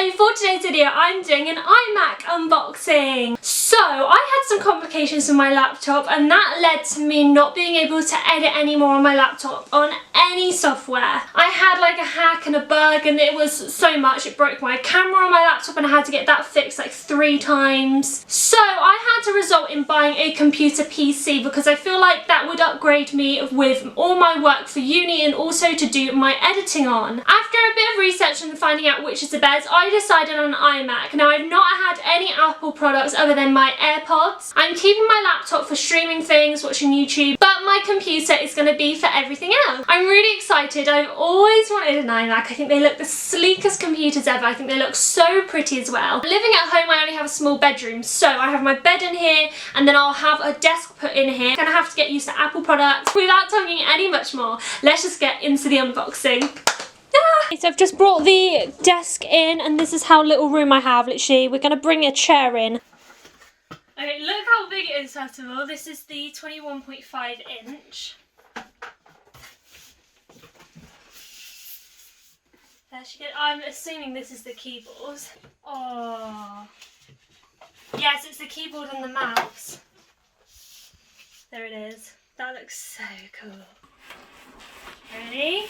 So for today's video, I'm doing an iMAC unboxing. So I had some complications with my laptop and that led to me not being able to edit anymore on my laptop on any software. I had like a hack and a bug and it was so much. It broke my camera on my laptop and I had to get that fixed like 3 times. So I had to resort in buying a computer PC because I feel like that would upgrade me with all my work for uni and also to do my editing on. After a bit of research and finding out which is the best, I decided on an iMac. Now I've not had any Apple products other than my AirPods. I'm keeping my laptop for streaming things, watching YouTube, but my computer is going to be for everything else. I'm really excited. I've always wanted an iMac. I think they look the sleekest computers ever. I think they look so pretty as well. Living at home, I only have a small bedroom, so I have my bed in here and then I'll have a desk put in here. I'm going to have to get used to Apple products. Without talking any much more, let's just get into the unboxing. So I've just brought the desk in and this is how little room I have, literally. We're going to bring a chair in. Okay, look how big it is first of all. This is the 21.5 inch. There she goes. I'm assuming this is the keyboard. Oh. Yes, it's the keyboard and the mouse. There it is. That looks so cool. Ready?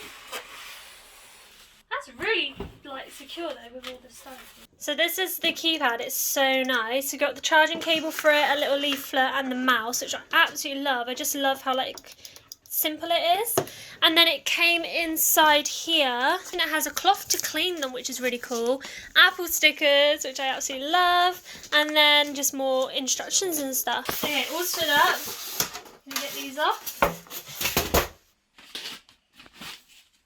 That's really like secure though with all the stuff. So this is the keypad. It's so nice. You've got the charging cable for it, a little leaflet and the mouse, which I absolutely love. I just love how like simple it is. And then it came inside here and it has a cloth to clean them, which is really cool. Apple stickers, which I absolutely love. And then just more instructions and stuff. Okay, all stood up. Let me get these off.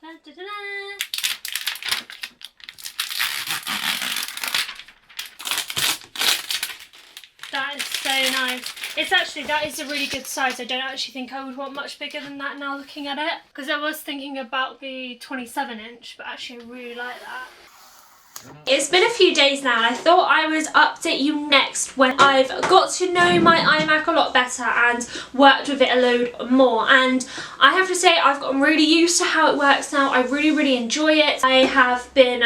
Da, da, da, da. That is so nice. It's actually, that is a really good size. I don't actually think I would want much bigger than that now looking at it. Because I was thinking about the 27 inch, but actually I really like that. It's been a few days now and I thought I would update you next when I've got to know my iMac a lot better and worked with it a load more. And I have to say I've gotten really used to how it works now. I really enjoy it. I have been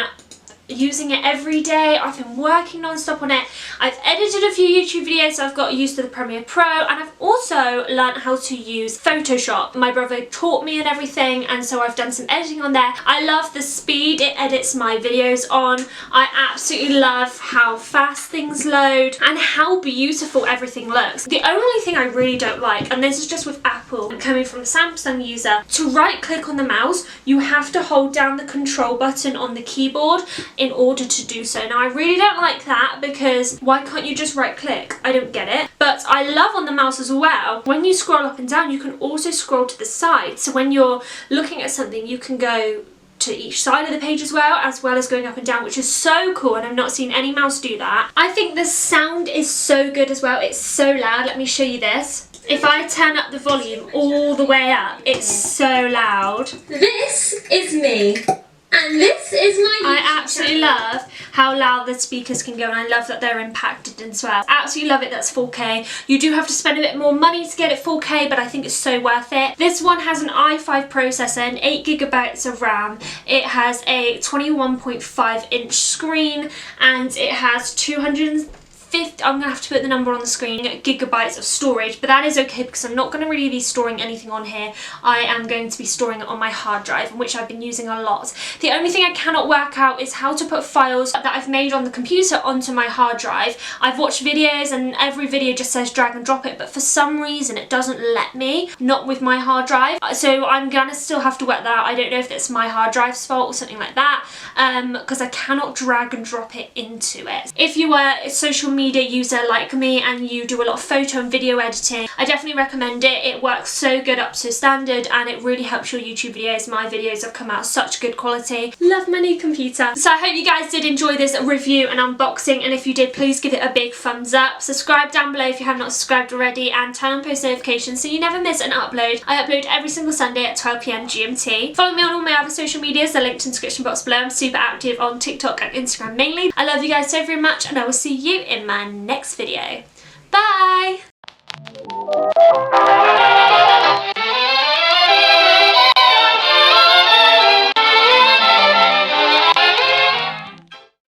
using it every day. I've been working non-stop on it. I've edited a few YouTube videos, so I've got used to the Premiere Pro, and I've also learned how to use Photoshop. My brother taught me and everything, and so I've done some editing on there. I love the speed it edits my videos on. I absolutely love how fast things load and how beautiful everything looks. The only thing I really don't like, and this is just with Apple, coming from a Samsung user, to right click on the mouse, you have to hold down the control button on the keyboard in order to do so. Now I really don't like that because why can't you just right click? I don't get it. But I love on the mouse as well, when you scroll up and down you can also scroll to the side. So when you're looking at something you can go to each side of the page as well as going up and down, which is so cool, and I've not seen any mouse do that. I think the sound is so good as well. It's so loud. Let me show you this. If I turn up the volume all the way up, it's so loud. This is me. And this is my YouTube I absolutely channel. Love how loud the speakers can go, and I love that they're impacted as well. Absolutely love it. That's 4K. You do have to spend a bit more money to get it 4K, but I think it's so worth it. This one has an i5 processor and 8GB of RAM. It has a 21.5 inch screen and it has 250, I'm going to have to put the number on the screen, gigabytes of storage, but that is okay because I'm not going to really be storing anything on here. I am going to be storing it on my hard drive, which I've been using a lot. The only thing I cannot work out is how to put files that I've made on the computer onto my hard drive. I've watched videos and every video just says drag and drop it, but for some reason it doesn't let me, not with my hard drive. So I'm going to still have to work that out. I don't know if it's my hard drive's fault or something like that, because I cannot drag and drop it into it. If you are a social media user like me and you do a lot of photo and video editing, I definitely recommend it. It works so good up to standard and it really helps your YouTube videos. My videos have come out such good quality. Love my new computer. So I hope you guys did enjoy this review and unboxing, and if you did, please give it a big thumbs up. Subscribe down below if you have not subscribed already, and turn on post notifications so you never miss an upload. I upload every single Sunday at 12 PM GMT. Follow me on all my other social medias, they're linked in the description box below. I'm super active on TikTok and Instagram mainly. I love you guys so very much and I will see you in my next video. Bye!